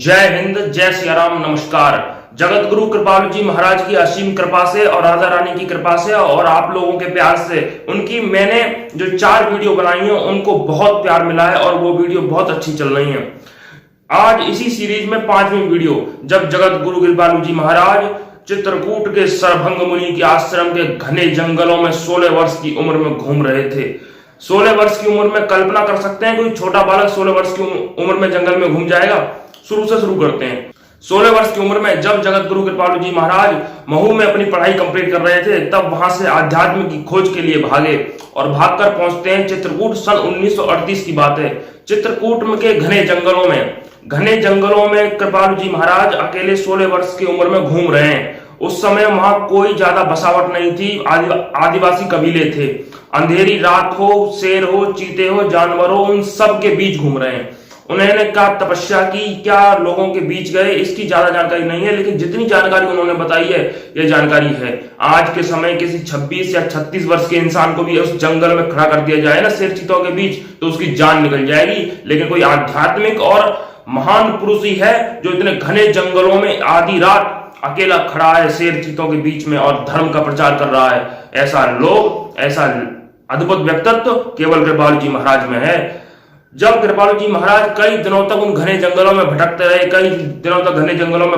जय हिंद, जय सिया राम, नमस्कार। जगत गुरु कृपालु जी महाराज की असीम कृपा से और राधा रानी की कृपा से और आप लोगों के प्यार से उनकी मैंने जो 4 वीडियो बनाई हैं उनको बहुत प्यार मिला है और वो वीडियो बहुत अच्छी चल रही हैं। आज इसी सीरीज में 5वीं वीडियो, जब जगत गुरु कृपालु जी महाराज चित्रकूट के सरभंग मुनि के आश्रम के घने जंगलों में 16 वर्ष की उम्र में घूम रहे थे। 16 वर्ष की उम्र में कल्पना कर सकते हैं कोई छोटा बालक 16 वर्ष की उम्र में जंगल में घूम जाएगा। शुरू से शुरू करते हैं। 16 वर्ष की उम्र में जब जगत गुरु कृपालु जी महाराज महू में अपनी पढ़ाई कंप्लीट कर रहे थे, तब वहां से आध्यात्म की खोज के लिए भागे और भागकर पहुंचते हैं चित्रकूट। सन 1938 की बात है। चित्रकूट के घने जंगलों में कृपालु जी महाराज अकेले 16 वर्ष की उम्र में घूम रहे हैं। उस समय वहां कोई ज्यादा बसावट नहीं थी, आदिवासी कबीले थे। अंधेरी रात हो, शेर हो, चीते हो, जानवर हो, उन सब के बीच घूम रहे हैं। उन्होंने क्या तपस्या की, क्या लोगों के बीच गए, इसकी ज्यादा जानकारी नहीं है, लेकिन जितनी जानकारी उन्होंने बताई है यह जानकारी है। आज के समय किसी 26 या 36 वर्ष के इंसान को भी उस जंगल में खड़ा कर दिया जाए ना शेर चीतों के बीच, तो उसकी जान निकल जाएगी। लेकिन कोई आध्यात्मिक और महान पुरुष ही है जो इतने घने जंगलों में आधी रात अकेला खड़ा है शेर चीतों के बीच में और धर्म का प्रचार कर रहा है। ऐसा अद्भुत व्यक्तित्व केवल कृपालु जी महाराज में है। जब कृपालु जी महाराज कई दिनों तक उन घने जंगलों में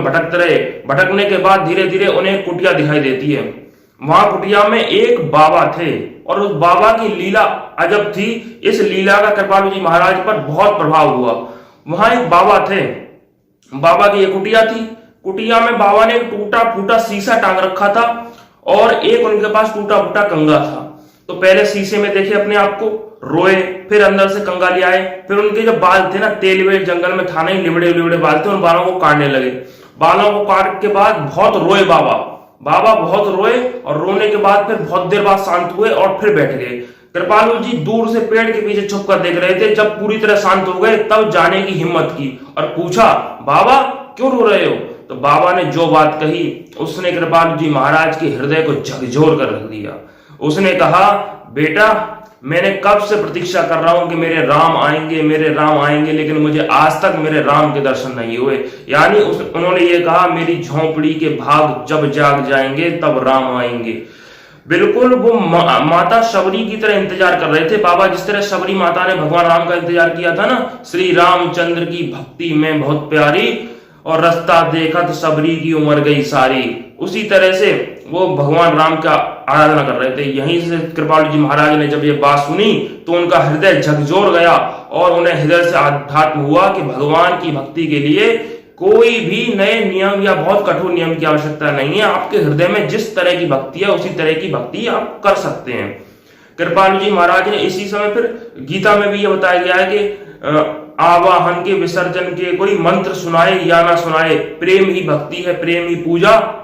भटकते रहे, भटकने के बाद धीरे धीरे उन्हें एक कुटिया दिखाई देती है। वहां कुटिया में एक बाबा थे और उस बाबा की लीला अजब थी। इस लीला का कृपालु जी महाराज पर बहुत प्रभाव हुआ। वहां एक बाबा थे, बाबा की एक कुटिया थी। कुटिया में बाबा ने एक टूटा फूटा शीशा टांग रखा था और एक उनके पास टूटा फूटा कंगा था। तो पहले शीशे में देखे अपने आप को, रोए, फिर अंदर से कंगा ले आए, फिर उनके जो बाल थे ना, तेल वेल जंगल में था नहीं, लिबड़े बाल थे, उन बालों को काटने लगे। बालों को काट के बाद बहुत रोए बाबा बहुत रोए और रोने के बाद फिर बहुत देर बाद शांत हुए और फिर बैठ गए। कृपालु जी दूर से पेड़ के पीछे छुप कर देख रहे थे। जब पूरी तरह शांत हो गए तब जाने की हिम्मत की और पूछा, बाबा क्यों रो रहे हो? तो बाबा ने जो बात कही उसने कृपालु जी महाराज के हृदय को झकझोर कर रख दिया। उसने कहा, बेटा मैंने कब से प्रतीक्षा कर रहा हूं कि मेरे राम आएंगे, लेकिन मुझे आज तक मेरे राम के दर्शन नहीं हुए। यानी उन्होंने ये कहा, मेरी झोंपड़ी के भाग जब जाग जाएंगे तब राम आएंगे। बिल्कुल वो माता शबरी की तरह इंतजार कर रहे थे बाबा, जिस तरह शबरी माता ने भगवान राम का इंतजार किया था ना, श्री रामचंद्र की भक्ति में बहुत प्यारी और रास्ता देखा तो शबरी की उम्र गई सारी। उसी तरह से वो भगवान राम का आराधना कर रहे थे। यहीं से कृपालु जी महाराज ने जब ये बात सुनी तो उनका हृदय झकझोर गया और उन्हें हृदय से आध्यात्म हुआ कि भगवान की भक्ति के लिए कोई भी नए नियम या बहुत कठोर नियम की आवश्यकता नहीं है। आपके हृदय में जिस तरह की भक्ति है उसी तरह की भक्ति आप कर सकते हैं। कृपालु जी महाराज ने इसी समय फिर गीता में भी ये बताया गया है कि आवाहन के विसर्जन के कोई मंत्र सुनाए या ना सुनाए, प्रेम ही भक्ति है, प्रेम ही पूजा,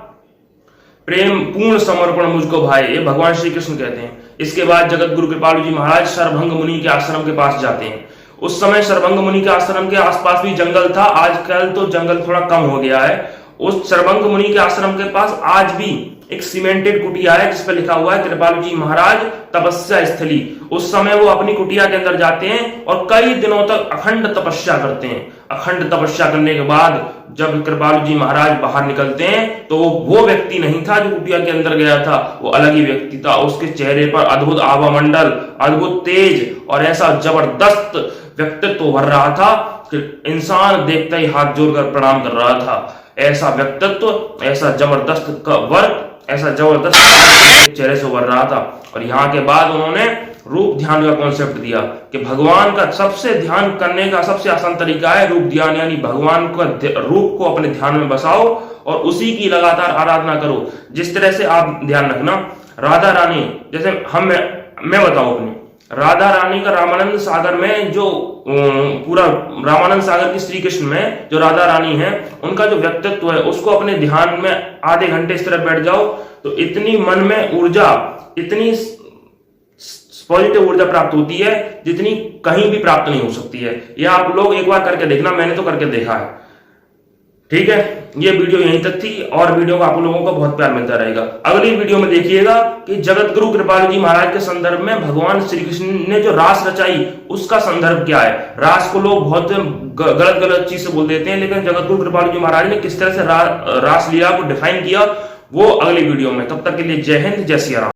प्रेम पूर्ण समर्पण मुझको भाई, ये भगवान श्री कृष्ण कहते हैं। इसके बाद जगत गुरु कृपालु जी महाराज सरभंग मुनि के आश्रम के पास जाते हैं। उस समय सरभंग मुनि के आश्रम के आसपास भी जंगल था, आजकल तो जंगल थोड़ा कम हो गया है। उस सरभंग मुनि के आश्रम के पास आज भी एक सीमेंटेड कुटिया है जिस पर लिखा हुआ है कृपालु जी महाराज तपस्या स्थली। उस समय वो अपनी कुटिया के अंदर जाते हैं और कई दिनों तक अखंड तपस्या करते हैं। अखंड तपस्या करने के बाद जब कृपालु जी महाराज बाहर निकलते हैं तो वो व्यक्ति नहीं था जो कुटिया के अंदर गया था, वो अलग ही व्यक्ति था। उसके चेहरे पर अद्भुत आभामंडल, अद्भुत तेज और ऐसा जबरदस्त व्यक्तित्व भर रहा था कि इंसान देखते ही हाथ जोड़कर प्रणाम कर रहा था। ऐसा व्यक्तित्व, ऐसा जबरदस्त वर्क, ऐसा जबरदस्त चेहरे से उभर रहा था। और यहाँ के बाद उन्होंने रूप ध्यान का कॉन्सेप्ट दिया कि भगवान का सबसे ध्यान करने का सबसे आसान तरीका है रूप ध्यान, यानी भगवान का रूप को अपने ध्यान में बसाओ और उसी की लगातार आराधना करो। जिस तरह से आप ध्यान रखना, राधा रानी जैसे मैं बताऊं अपनी, राधा रानी का रामानंद सागर में जो पूरा रामानंद सागर की श्री कृष्ण में जो राधा रानी है, उनका जो व्यक्तित्व है उसको अपने ध्यान में आधे घंटे इस तरह बैठ जाओ तो इतनी मन में ऊर्जा, इतनी पॉजिटिव ऊर्जा प्राप्त होती है जितनी कहीं भी प्राप्त नहीं हो सकती है। यह आप लोग एक बार करके देखना, मैंने तो करके देखा है। ठीक है, ये वीडियो यहीं तक थी और वीडियो को आप लोगों को बहुत प्यार मिलता रहेगा। अगली वीडियो में देखिएगा कि जगत गुरु कृपालु जी महाराज के संदर्भ में भगवान श्री कृष्ण ने जो रास रचाई उसका संदर्भ क्या है। रास को लोग बहुत गलत गलत चीज से बोल देते हैं, लेकिन जगत गुरु कृपालु जी महाराज ने किस तरह से रास लीला को डिफाइन किया वो अगली वीडियो में। तब तक के लिए जय हिंद, जय सिया राम।